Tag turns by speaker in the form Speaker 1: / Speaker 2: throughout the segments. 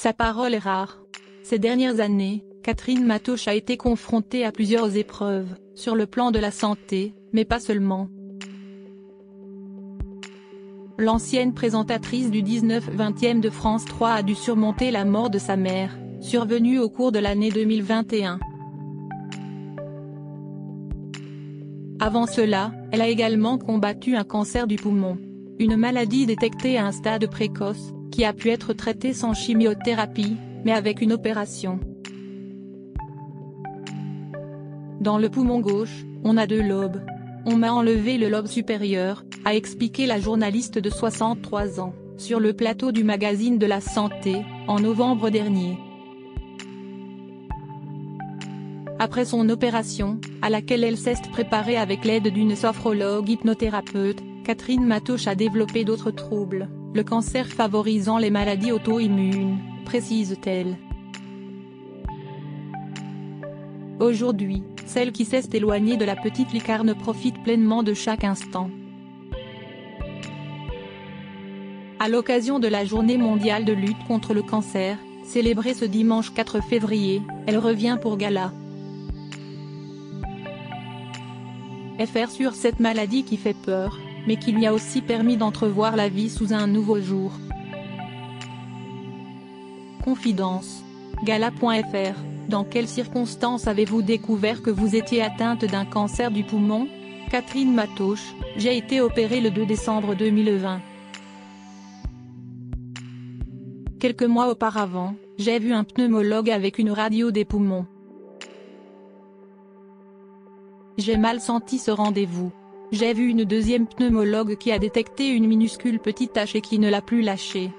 Speaker 1: Sa parole est rare. Ces dernières années, Catherine Matauche a été confrontée à plusieurs épreuves, sur le plan de la santé, mais pas seulement. L'ancienne présentatrice du 19-20e de France 3 a dû surmonter la mort de sa mère, survenue au cours de l'année 2021. Avant cela, elle a également combattu un cancer du poumon. Une maladie détectée à un stade précoce, qui a pu être traitée sans chimiothérapie, mais avec une opération. Dans le poumon gauche, on a 2 lobes. On m'a enlevé le lobe supérieur, a expliqué la journaliste de 63 ans, sur le plateau du magazine de la Santé, en novembre dernier. Après son opération, à laquelle elle s'est préparée avec l'aide d'une sophrologue hypnothérapeute, Catherine Matauche a développé d'autres troubles, le cancer favorisant les maladies auto-immunes, précise-t-elle. Aujourd'hui, celle qui s'est éloignée de la petite licarne profite pleinement de chaque instant. À l'occasion de la Journée mondiale de lutte contre le cancer, célébrée ce dimanche 4 février, elle revient pour gala. FR sur cette maladie qui fait peur, mais qui lui a aussi permis d'entrevoir la vie sous un nouveau jour. Confidence. Gala.fr. Dans quelles circonstances avez-vous découvert que vous étiez atteinte d'un cancer du poumon? Catherine Matauche, j'ai été opérée le 2 décembre 2020. Quelques mois auparavant, j'ai vu un pneumologue avec une radio des poumons. J'ai mal senti ce rendez-vous. J'ai vu une deuxième pneumologue qui a détecté une minuscule petite tache et qui ne l'a plus lâchée.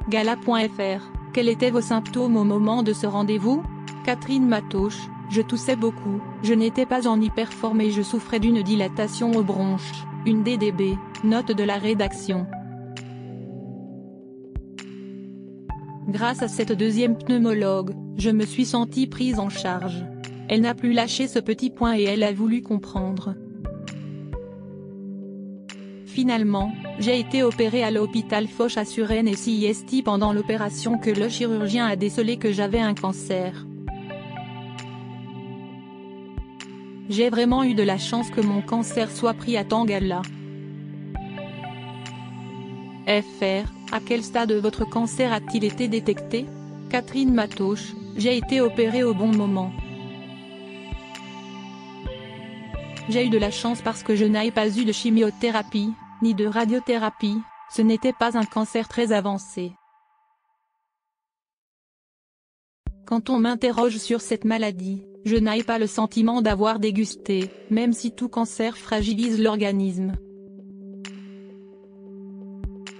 Speaker 1: Gala.fr. Quels étaient vos symptômes au moment de ce rendez-vous? Catherine Matauche, je toussais beaucoup, je n'étais pas en hyperforme et je souffrais d'une dilatation aux bronches, une DDB, note de la rédaction. Grâce à cette deuxième pneumologue, je me suis sentie prise en charge. Elle n'a plus lâché ce petit point et elle a voulu comprendre. Finalement, j'ai été opérée à l'hôpital Foch à Suresnes et CIST pendant l'opération que le chirurgien a décelé que j'avais un cancer. J'ai vraiment eu de la chance que mon cancer soit pris à temps. Gala. FR. À quel stade votre cancer a-t-il été détecté? Catherine Matauche, j'ai été opérée au bon moment. J'ai eu de la chance parce que je n'ai pas eu de chimiothérapie, ni de radiothérapie, ce n'était pas un cancer très avancé. Quand on m'interroge sur cette maladie, je n'ai pas le sentiment d'avoir dégusté, même si tout cancer fragilise l'organisme.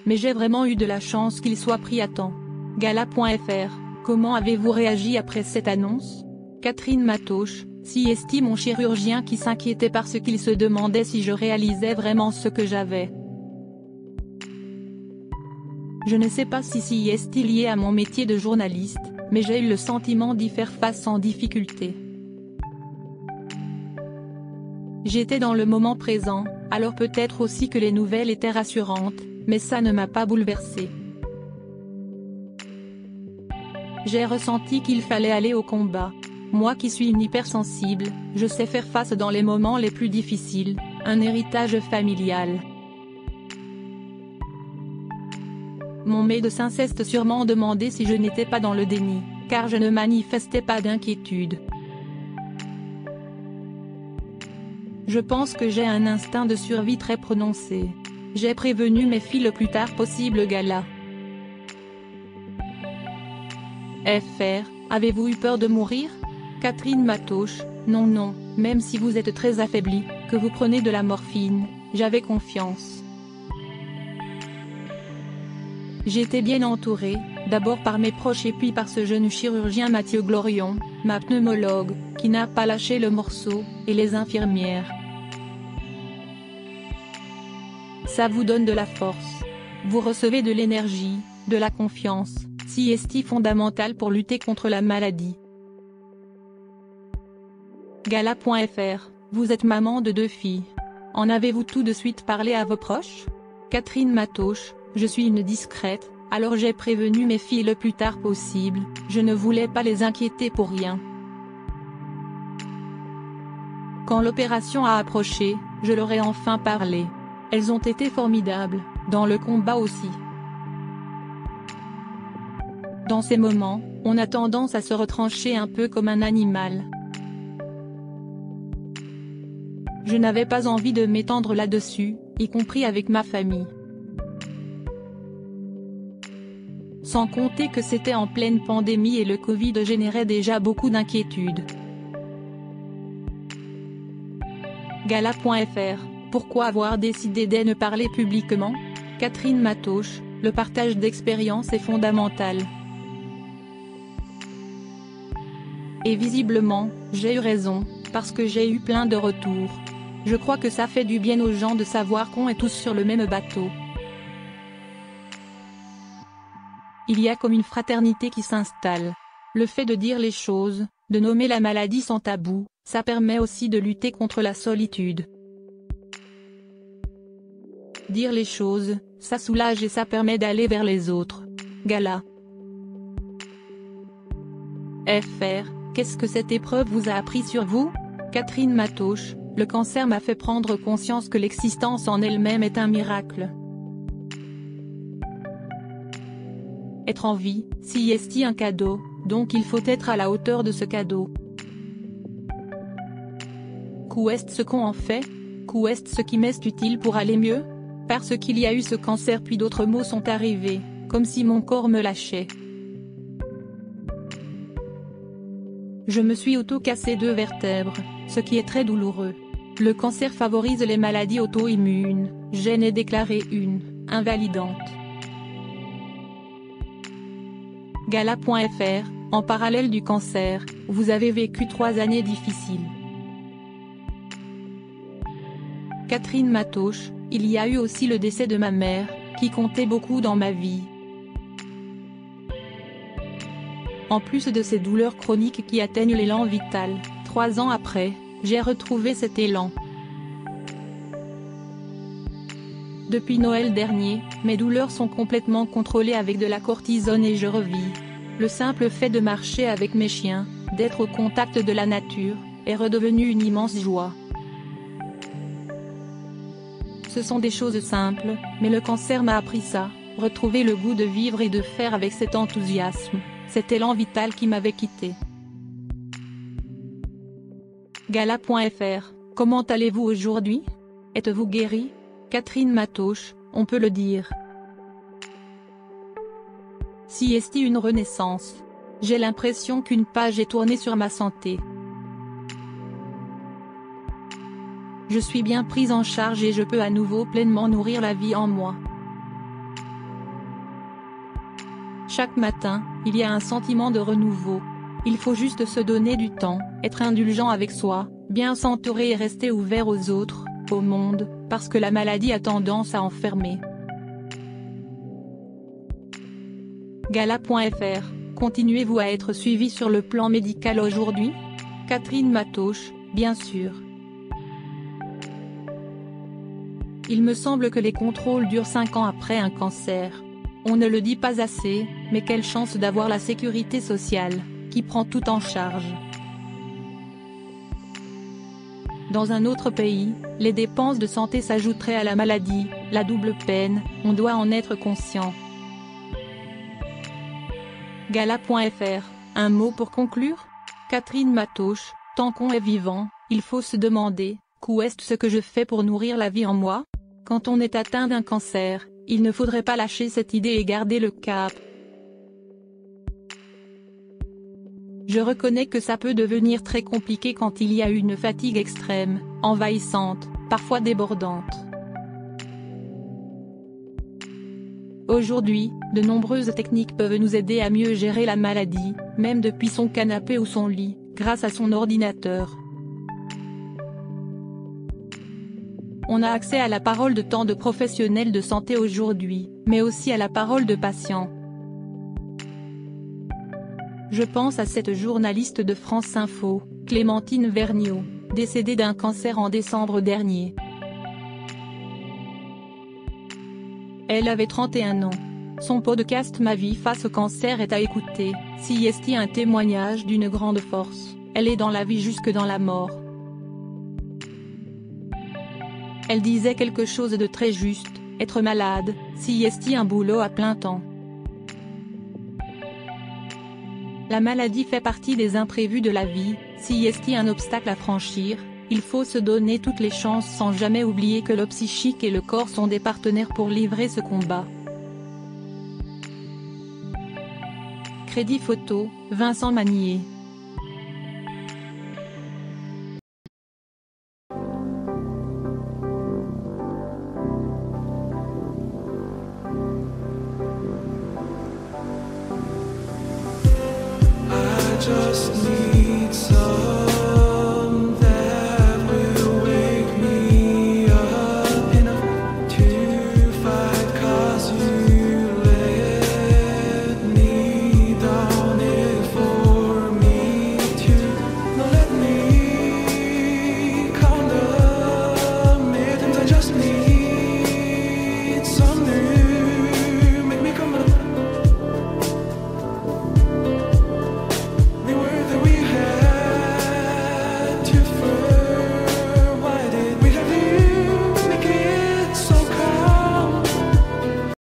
Speaker 1: Mais j'ai vraiment eu de la chance qu'il soit pris à temps. Gala.fr. Comment avez-vous réagi après cette annonce? Catherine Matauche, CIST. Mon chirurgien qui s'inquiétait parce qu'il se demandait si je réalisais vraiment ce que j'avais. Je ne sais pas si CIST est lié à mon métier de journaliste, mais j'ai eu le sentiment d'y faire face sans difficulté. J'étais dans le moment présent, alors peut-être aussi que les nouvelles étaient rassurantes, mais ça ne m'a pas bouleversée. J'ai ressenti qu'il fallait aller au combat. Moi qui suis une hypersensible, je sais faire face dans les moments les plus difficiles, un héritage familial. Mon médecin s'est sûrement demandé si je n'étais pas dans le déni, car je ne manifestais pas d'inquiétude. Je pense que j'ai un instinct de survie très prononcé. J'ai prévenu mes filles le plus tard possible. Gala. FR. Avez-vous eu peur de mourir? Catherine Matauche, non, même si vous êtes très affaibli, que vous prenez de la morphine, j'avais confiance. J'étais bien entourée, d'abord par mes proches et puis par ce jeune chirurgien Mathieu Glorion, ma pneumologue, qui n'a pas lâché le morceau, et les infirmières. Ça vous donne de la force. Vous recevez de l'énergie, de la confiance, CIST fondamental pour lutter contre la maladie. Gala.fr. Vous êtes maman de 2 filles. En avez-vous tout de suite parlé à vos proches? Catherine Matauche, Je suis une discrète, alors j'ai prévenu mes filles le plus tard possible, je ne voulais pas les inquiéter pour rien. Quand l'opération a approché, je leur ai enfin parlé. Elles ont été formidables, dans le combat aussi. Dans ces moments, on a tendance à se retrancher un peu comme un animal. Je n'avais pas envie de m'étendre là-dessus, y compris avec ma famille. Sans compter que c'était en pleine pandémie et le Covid générait déjà beaucoup d'inquiétudes. Gala.fr, pourquoi avoir décidé de ne parler publiquement? Catherine Matoche, le partage d'expériences est fondamental. Et visiblement, j'ai eu raison, parce que j'ai eu plein de retours. Je crois que ça fait du bien aux gens de savoir qu'on est tous sur le même bateau. Il y a comme une fraternité qui s'installe. Le fait de dire les choses, de nommer la maladie sans tabou, ça permet aussi de lutter contre la solitude. Dire les choses, ça soulage et ça permet d'aller vers les autres. Gala. FR, qu'est-ce que cette épreuve vous a appris sur vous? Catherine Matoche, le cancer m'a fait prendre conscience que l'existence en elle-même est un miracle. Être en vie, si est un cadeau, donc il faut être à la hauteur de ce cadeau. Qu'est ce qu'on en fait? Qu'est ce qui m'est utile pour aller mieux? Parce qu'il y a eu ce cancer puis d'autres mots sont arrivés, comme si mon corps me lâchait. Je me suis auto-cassé 2 vertèbres, ce qui est très douloureux. Le cancer favorise les maladies auto-immunes, j'en ai déclaré une, invalidante. Gala.fr, en parallèle du cancer, vous avez vécu 3 années difficiles. Catherine Matoche, il y a eu aussi le décès de ma mère, qui comptait beaucoup dans ma vie. En plus de ces douleurs chroniques qui atteignent l'élan vital, 3 ans après, j'ai retrouvé cet élan. Depuis Noël dernier, mes douleurs sont complètement contrôlées avec de la cortisone et je revis. Le simple fait de marcher avec mes chiens, d'être au contact de la nature, est redevenu une immense joie. Ce sont des choses simples, mais le cancer m'a appris ça, retrouver le goût de vivre et de faire avec cet enthousiasme, cet élan vital qui m'avait quitté. Gala.fr, comment allez-vous aujourd'hui? Êtes-vous guéri? Catherine Matoche, on peut le dire. Si est une renaissance. J'ai l'impression qu'une page est tournée sur ma santé. Je suis bien prise en charge et je peux à nouveau pleinement nourrir la vie en moi. Chaque matin, il y a un sentiment de renouveau. Il faut juste se donner du temps, être indulgent avec soi, bien s'entourer et rester ouvert aux autres, au monde, parce que la maladie a tendance à enfermer. Gala.fr, continuez-vous à être suivi sur le plan médical aujourd'hui? Catherine Matoche, bien sûr. Il me semble que les contrôles durent 5 ans après un cancer. On ne le dit pas assez, mais quelle chance d'avoir la sécurité sociale, qui prend tout en charge. Dans un autre pays, les dépenses de santé s'ajouteraient à la maladie, la double peine, on doit en être conscient. Gala.fr, un mot pour conclure? Catherine Matoche, tant qu'on est vivant, il faut se demander, qu'est ce que je fais pour nourrir la vie en moi? Quand on est atteint d'un cancer, il ne faudrait pas lâcher cette idée et garder le cap. Je reconnais que ça peut devenir très compliqué quand il y a une fatigue extrême, envahissante, parfois débordante. Aujourd'hui, de nombreuses techniques peuvent nous aider à mieux gérer la maladie, même depuis son canapé ou son lit, grâce à son ordinateur. On a accès à la parole de tant de professionnels de santé aujourd'hui, mais aussi à la parole de patients. Je pense à cette journaliste de France Info, Clémentine Vergniaud, décédée d'un cancer en décembre dernier. Elle avait 31 ans. Son podcast Ma vie face au cancer est à écouter. Si est un témoignage d'une grande force, elle est dans la vie jusque dans la mort. Elle disait quelque chose de très juste, être malade, si est un boulot à plein temps. La maladie fait partie des imprévus de la vie, si est un obstacle à franchir, il faut se donner toutes les chances sans jamais oublier que le psychique et le corps sont des partenaires pour livrer ce combat. Crédit photo, Vincent Magnier.